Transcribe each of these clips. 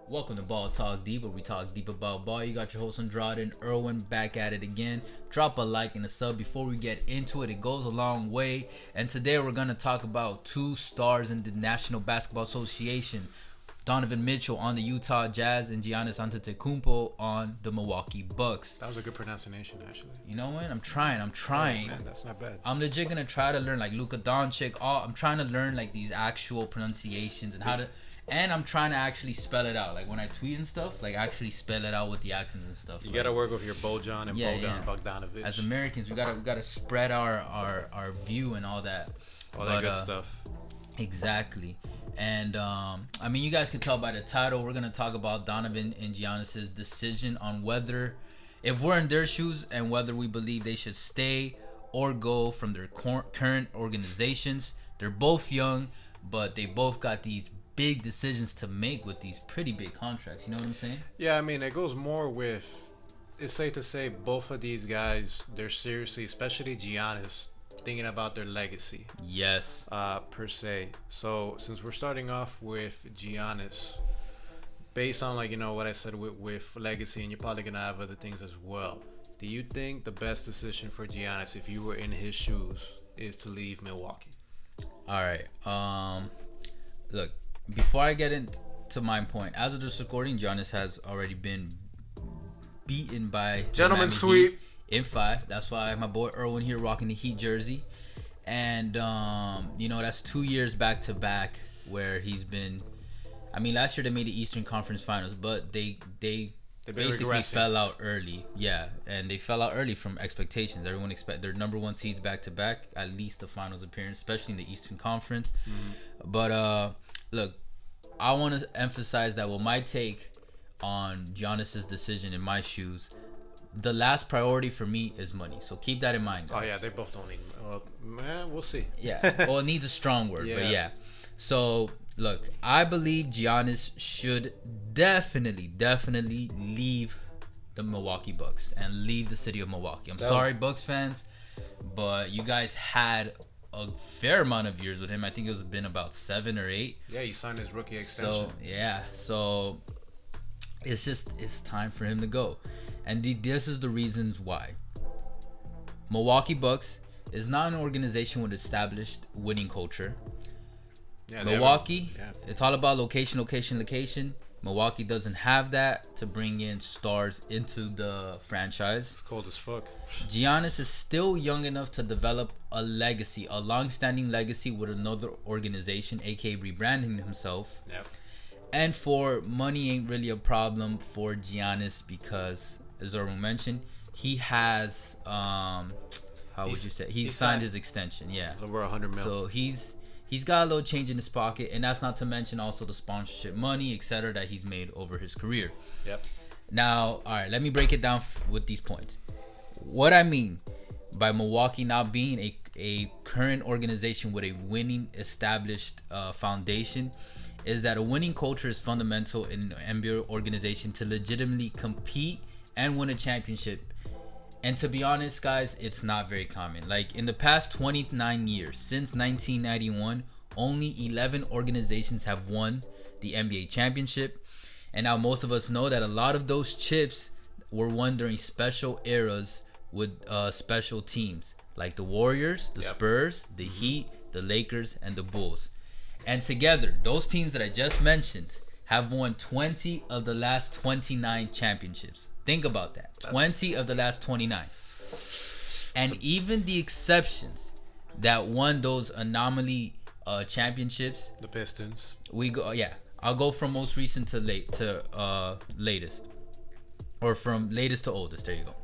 Welcome to Ball Talk Deep, where we talk deep about ball. You got your host Andrade and Irwin back at it again. Drop a like and a sub before we get into it. It goes a long way. And today we're going to talk about two stars in the National Basketball Association. Donovan Mitchell on the Utah Jazz and Giannis Antetokounmpo on the Milwaukee Bucks. That was a good pronunciation, actually. You know what? I'm trying. Oh, man, that's not bad. I'm legit going to try to learn like Luka Doncic. I'm trying to learn like these actual pronunciations and how to... And I'm trying to actually spell it out. Like when I tweet and stuff, like actually spell it out with the accents and stuff. You gotta work with your Bojan and Bogdanovich. As Americans, we gotta spread our view and all that. All that good stuff. Exactly. And I mean, you guys can tell by the title, we're gonna talk about Donovan and Giannis's decision on whether, if we're in their shoes, and whether we believe they should stay or go from their current organizations. They're both young, but they both got these big decisions to make with these pretty big contracts. You know what I'm saying? Yeah, I mean, it goes more with, it's safe to say both of these guys, they're seriously, especially Giannis, thinking about their legacy. Yes. Per se. So since we're starting off with Giannis, based on like, you know, what I said with legacy, and you're probably going to have other things as well. Do you think the best decision for Giannis, if you were in his shoes, is to leave Milwaukee? All right. Look, before I get into my point, as of this recording, Giannis has already been beaten by gentleman sweep in 5. That's why my boy Irwin here rocking the Heat jersey, and you know, that's 2 years back to back where he's been. I mean, last year they made the Eastern Conference Finals, but they basically fell out early. Yeah, and they fell out early from expectations. Everyone expect their number one seeds back to back, at least the finals appearance, especially in the Eastern Conference. Mm-hmm. But look, I want to emphasize that with my take on Giannis's decision in my shoes, the last priority for me is money. So keep that in mind, guys. Oh, yeah, they both don't need... man, we'll see. Yeah, well, it needs a strong word, but yeah. So, look, I believe Giannis should definitely leave the Milwaukee Bucks and leave the city of Milwaukee. I'm sorry, Bucks fans, but you guys had a fair amount of years with him. I think it's been about 7 or 8. Yeah, he signed his rookie extension. So it's time for him to go. And this is the reasons why. Milwaukee Bucks is not an organization with established winning culture. Yeah, Milwaukee, it's all about location. Milwaukee doesn't have that to bring in stars into the franchise. It's cold as fuck. Giannis is still young enough to develop a legacy, a long-standing legacy with another organization, aka rebranding himself. Yep. And for money ain't really a problem for Giannis because, as Irwin mentioned, he has he signed his extension. Yeah, over $100 million. So he's got a little change in his pocket, and that's not to mention also the sponsorship money, etc., that he's made over his career. Yep. Now, all right, let me break it down with these points. What I mean by Milwaukee not being a current organization with a winning established foundation is that a winning culture is fundamental in an NBA organization to legitimately compete and win a championship. And to be honest, guys, it's not very common. Like in the past 29 years, since 1991, only 11 organizations have won the NBA championship. And now most of us know that a lot of those chips were won during special eras with special teams like the Warriors, the Spurs, the Heat, the Lakers, and the Bulls. And together, those teams that I just mentioned have won 20 of the last 29 championships. Think about that. 20 of the last 29. And even the exceptions that won those anomaly championships. The Pistons. I'll go from most recent to latest. Or from latest to oldest. There you go.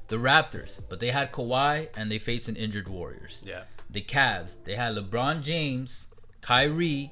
The Raptors, but they had Kawhi and they faced an injured Warriors. Yeah. The Cavs, they had LeBron James, Kyrie,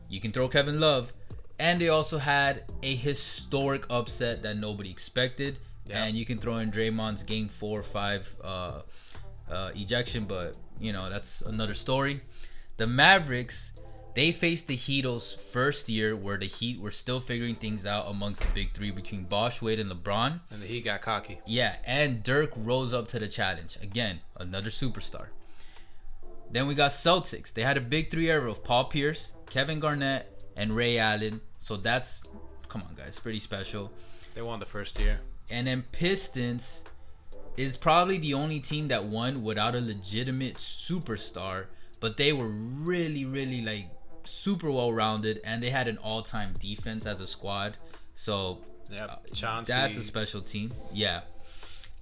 you can throw Kevin Love, and they also had a historic upset that nobody expected. Yeah. And you can throw in Draymond's game 4-5 ejection, but you know, that's another story. The Mavericks, they faced the Heat's first year where the Heat were still figuring things out amongst the big three between Bosh, Wade, and LeBron. And the Heat got cocky. Yeah, and Dirk rose up to the challenge. Again, another superstar. Then we got Celtics. They had a big three era of Paul Pierce, Kevin Garnett, and Ray Allen. So that's come on, guys, pretty special. They won the first year. And then Pistons is probably the only team that won without a legitimate superstar, but they were really, really like super well rounded, and they had an all-time defense as a squad. So Chauncey. that's a special team. Yeah.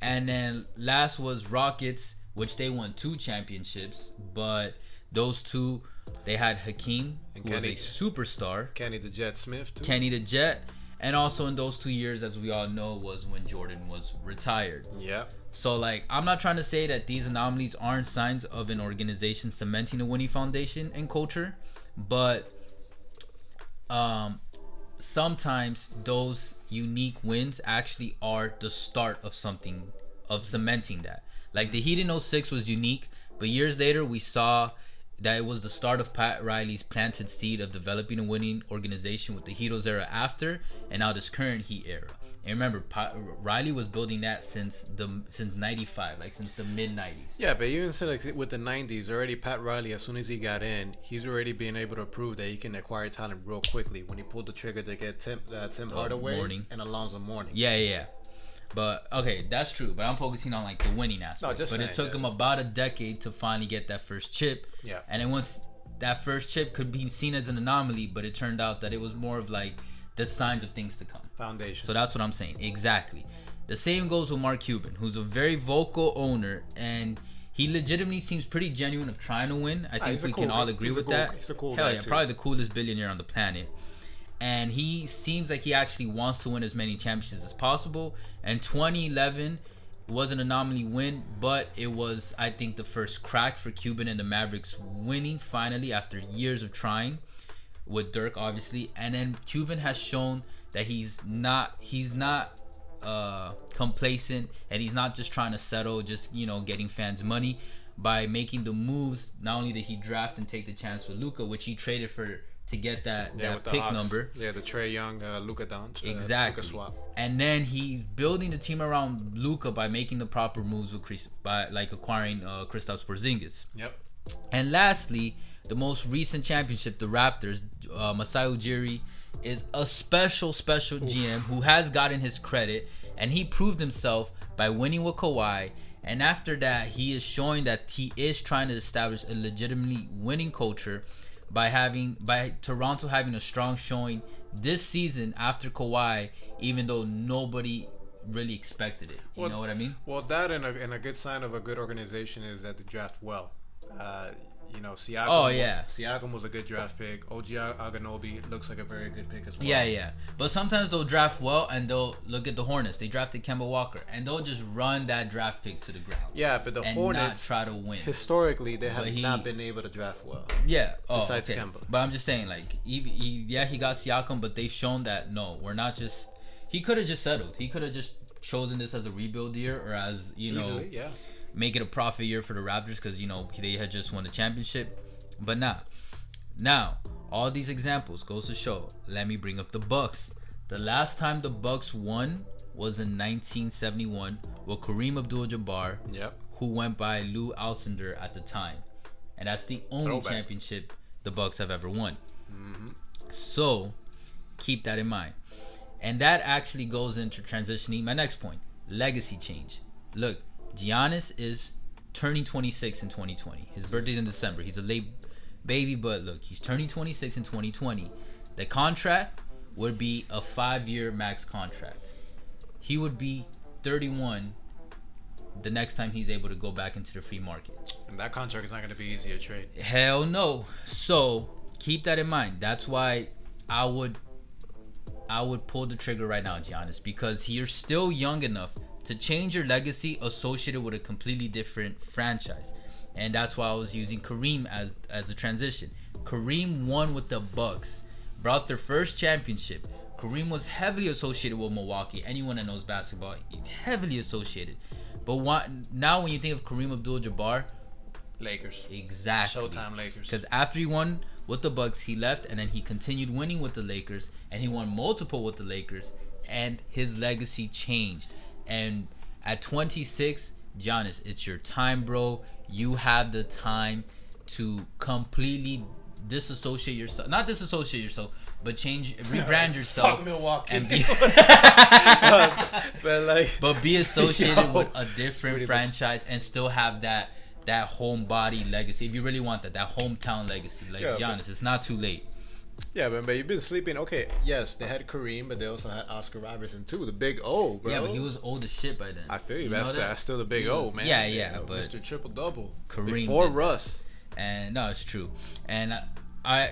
And then last was Rockets, which they won 2 championships, but those 2, they had Hakeem, who was a superstar. Kenny the Jet Smith, too. Kenny the Jet. And also in those 2 years, as we all know, was when Jordan was retired. Yeah. So, like, I'm not trying to say that these anomalies aren't signs of an organization cementing a winning foundation and culture, but sometimes those unique wins actually are the start of something, of cementing that. Like, the Heat in 06 was unique, but years later we saw that it was the start of Pat Riley's planted seed of developing a winning organization with the Heatles era after, and now this current Heat era. And remember, Riley was building that since 95, like since the mid 90s. Yeah, but even so, like with the 90s, already Pat Riley, as soon as he got in, he's already being able to prove that he can acquire talent real quickly. When he pulled the trigger to get Tim Hardaway and Alonzo Mourning. Yeah. But okay, that's true. But I'm focusing on like the winning aspect. But it took him about a decade to finally get that first chip. Yeah. And then once that first chip could be seen as an anomaly, but it turned out that it was more of like the signs of things to come. Foundation. So that's what I'm saying. Exactly. The same goes with Mark Cuban, who's a very vocal owner, and he legitimately seems pretty genuine of trying to win. I think we can all agree with that. He's a cool Hell guy yeah, too. probably the coolest billionaire on the planet. And he seems like he actually wants to win as many championships as possible. And 2011 was an anomaly win, but it was, I think, the first crack for Cuban and the Mavericks winning finally after years of trying, with Dirk obviously. And then Cuban has shown that he's not complacent, and he's not just trying to settle, just getting fans money by making the moves. Not only did he draft and take the chance with Luka, which he traded for to get that pick number. Yeah, the Trae Young, Luka Doncic. Exactly. Luka swap. And then he's building the team around Luka by making the proper moves by like acquiring Kristaps Porzingis. Yep. And lastly, the most recent championship, the Raptors, Masai Ujiri is a special GM who has gotten his credit, and he proved himself by winning with Kawhi. And after that, he is showing that he is trying to establish a legitimately winning culture by Toronto having a strong showing this season after Kawhi, even though nobody really expected it. You know what I mean? Well, that and a good sign of a good organization is that they draft well. Siakam. Oh yeah, Siakam was a good draft pick. OG Anunoby looks like a very good pick as well. Yeah. But sometimes they'll draft well, and they'll look at the Hornets. They drafted Kemba Walker, and they'll just run that draft pick to the ground. Yeah, but the Hornets not try to win. Historically, they have not been able to draft well. Yeah. Besides okay. Kemba. But I'm just saying, like, he got Siakam, but they've shown that no, we're not just. He could have just settled. He could have just chosen this as a rebuild year, or as Easily, yeah. Make it a profit year for the Raptors because they had just won the championship. But now all these examples goes to show. Let me bring up the Bucks. The last time the Bucks won was in 1971 with Kareem Abdul-Jabbar, who went by Lou Alcindor at the time, and that's the only championship the Bucks have ever won. Mm-hmm. So keep that in mind, and that actually goes into transitioning my next point: legacy change. Look, Giannis is turning 26 in 2020. His birthday's in December. He's a late baby, but look, he's turning 26 in 2020. The contract would be a 5-year max contract. He would be 31 the next time he's able to go back into the free market. And that contract is not going to be easy to trade. Hell no. So keep that in mind. That's why I would pull the trigger right now, Giannis, because you're still young enough to change your legacy associated with a completely different franchise. And that's why I was using Kareem as a transition. Kareem won with the Bucks, brought their first championship. Kareem was heavily associated with Milwaukee. Anyone that knows basketball, heavily associated. But now when you think of Kareem Abdul-Jabbar, Lakers. Exactly. Showtime Lakers. Because after he won with the Bucks, he left, and then he continued winning with the Lakers, and he won multiple with the Lakers, and his legacy changed. And at 26, Giannis, it's your time, bro. You have the time to completely disassociate yourself. Not disassociate yourself, but rebrand yourself. Fuck Milwaukee. And be, but be associated with a different franchise and still have that home body legacy. If you really want that hometown legacy, like Giannis, it's not too late. Yeah, but you've been sleeping. Okay, yes, they had Kareem, but they also had Oscar Robertson too, the big O, bro. Yeah, but he was old as shit by then. I feel you. That's still the big O, man. Yeah, but Mr. Triple Double. Kareem before Russ. And no, it's true. And I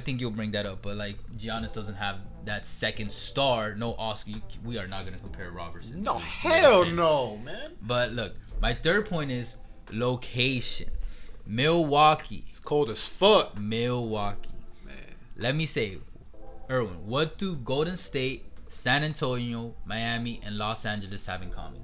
think you'll bring that up, but like Giannis doesn't have that second star. No Oscar. We are not gonna compare Robertson. No, hell no, man. But look, my third point is location. Milwaukee. It's cold as fuck. Milwaukee. Let me say, Erwin, what do Golden State, San Antonio, Miami, and Los Angeles have in common?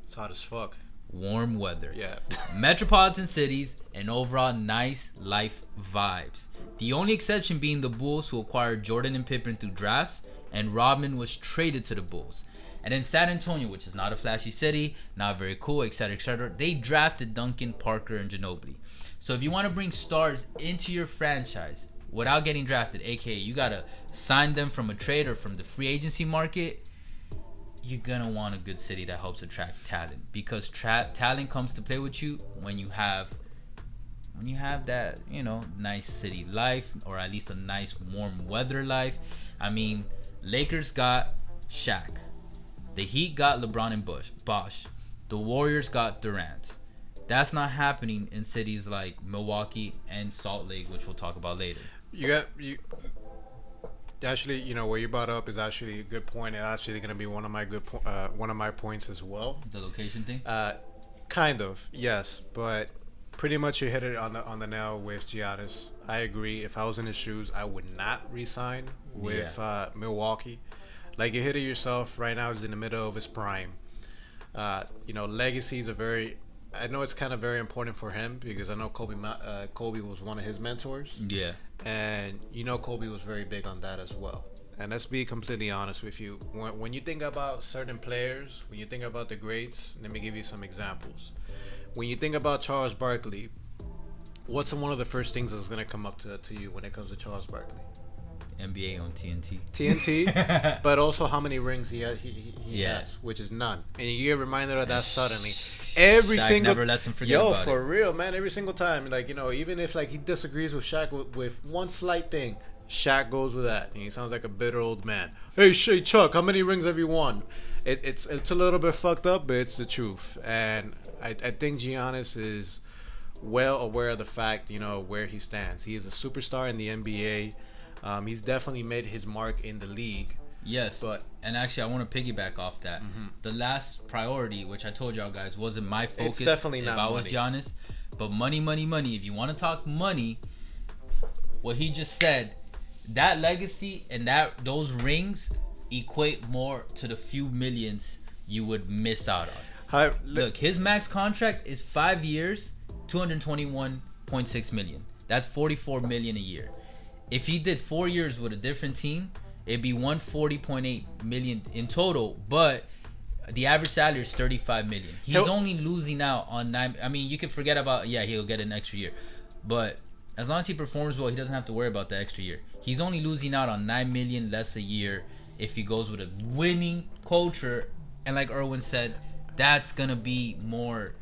It's hot as fuck. Warm weather. Yeah. Metropolitan cities and overall nice life vibes. The only exception being the Bulls, who acquired Jordan and Pippen through drafts, and Rodman was traded to the Bulls. And in San Antonio, which is not a flashy city, not very cool, etc., they drafted Duncan, Parker, and Ginobili. So if you want to bring stars into your franchise without getting drafted, aka you gotta sign them from a trade or from the free agency market, you're gonna want a good city that helps attract talent, because talent comes to play with you when you have that, nice city life, or at least a nice warm weather life. I mean, Lakers got Shaq, the Heat got LeBron and Bosh, the Warriors got Durant. That's not happening in cities like Milwaukee and Salt Lake, which we'll talk about later. Actually, what you brought up is actually a good point. It's actually going to be one of my points as well. The location thing. Kind of, yes, but pretty much you hit it on the nail with Giannis. I agree. If I was in his shoes, I would not re-sign with Milwaukee. Like, you hit it yourself. Right now, he's in the middle of his prime. Legacies are very. I know it's kind of very important for him, because I know Kobe was one of his mentors. Yeah. And Kobe was very big on that as well. And let's be completely honest with you. When you think about certain players, when you think about the greats, let me give you some examples. When you think about Charles Barkley, what's one of the first things that's going to come up to you when it comes to Charles Barkley? NBA on TNT. TNT, but also how many rings he has, which is none. And you get reminded of that suddenly. Shaq never lets him forget about it. For real, man. Every single time, even if he disagrees with Shaq with one slight thing, Shaq goes with that, and he sounds like a bitter old man. Hey, Chuck, how many rings have you won? It's a little bit fucked up, but it's the truth. And I think Giannis is well aware of the fact, where he stands. He is a superstar in the NBA. He's definitely made his mark in the league. Yes, and actually, I want to piggyback off that. Mm-hmm. The last priority, which I told y'all guys, wasn't my focus. It's definitely not if I was Giannis, but money. If you want to talk money, what he just said, that legacy and those rings equate more to the few millions you would miss out on. Look, his max contract is 5 years, $221.6 million. That's $44 million a year. If he did 4 years with a different team, it'd be $140.8 million in total, but the average salary is $35 million. He's only losing out on 9. I mean, you can forget about he'll get an extra year, but as long as he performs well, he doesn't have to worry about the extra year. He's only losing out on $9 million less a year if he goes with a winning culture, and like Erwin said, that's gonna be more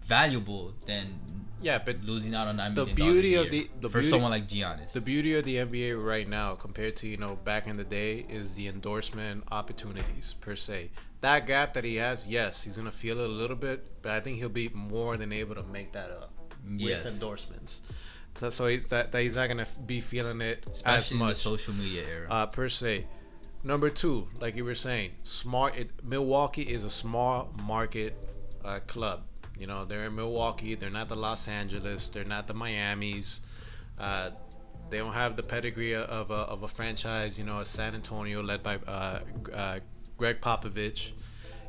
valuable than. Yeah, but losing out on $9 million for someone like Giannis. The beauty of the NBA right now, compared to back in the day, is the endorsement opportunities per se. That gap that he has, yes, he's gonna feel it a little bit, but I think he'll be more than able to make that up with endorsements. So he's not gonna be feeling it especially as much. In the social media era per se. Number two, like you were saying, Milwaukee is a small market club. They're in Milwaukee. They're not the Los Angeles. They're not the Miamis. They don't have the pedigree of a franchise, a San Antonio led by Greg Popovich.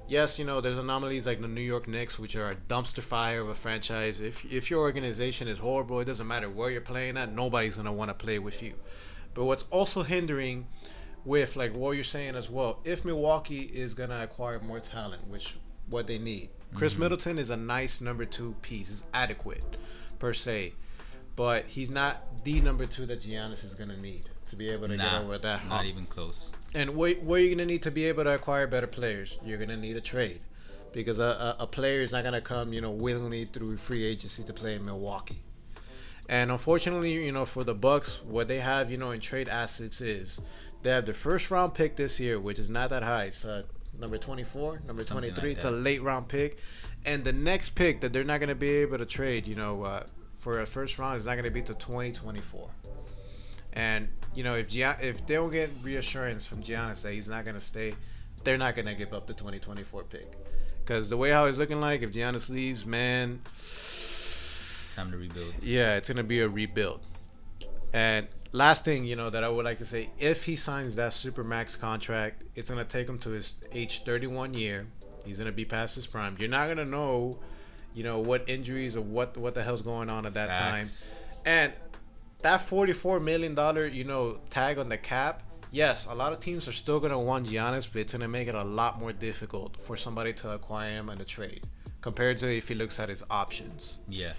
Yes, there's anomalies like the New York Knicks, which are a dumpster fire of a franchise. If your organization is horrible, it doesn't matter where you're playing at. Nobody's going to want to play with you. But what's also hindering with, like what you're saying as well, if Milwaukee is going to acquire more talent, which what they need. Chris Middleton is a nice number 2 piece. It's adequate, per se. but he's not the number 2 that Giannis is gonna need to be able to get over that hump. Not even close. And where you're gonna need to be able to acquire better players, you're gonna need a trade, because a player is not gonna come, willingly through free agency to play in Milwaukee. And unfortunately, for the Bucks, what they have, in trade assets is they have the first round pick this year, which is not that high. It's number 24, number Something 23. like It's a that. late round pick, and the next pick that they're not gonna be able to trade, for a first round is not gonna be to 2024. And if they don't get reassurance from Giannis that he's not gonna stay, they're not gonna give up the 2024 pick. Because the way how it's looking like, if Giannis leaves, man, Time to rebuild. yeah, it's gonna be a rebuild. And last thing, that I would like to say, if he signs that supermax contract, it's gonna take him to his age 31 year. He's gonna be past his prime. You're not gonna know, what injuries or what the hell's going on at that Facts. time. And that $44 million, tag on the cap. Yes, a lot of teams are still gonna want Giannis, but it's gonna make it a lot more difficult for somebody to acquire him in a trade compared to if he looks at his options. Yeah.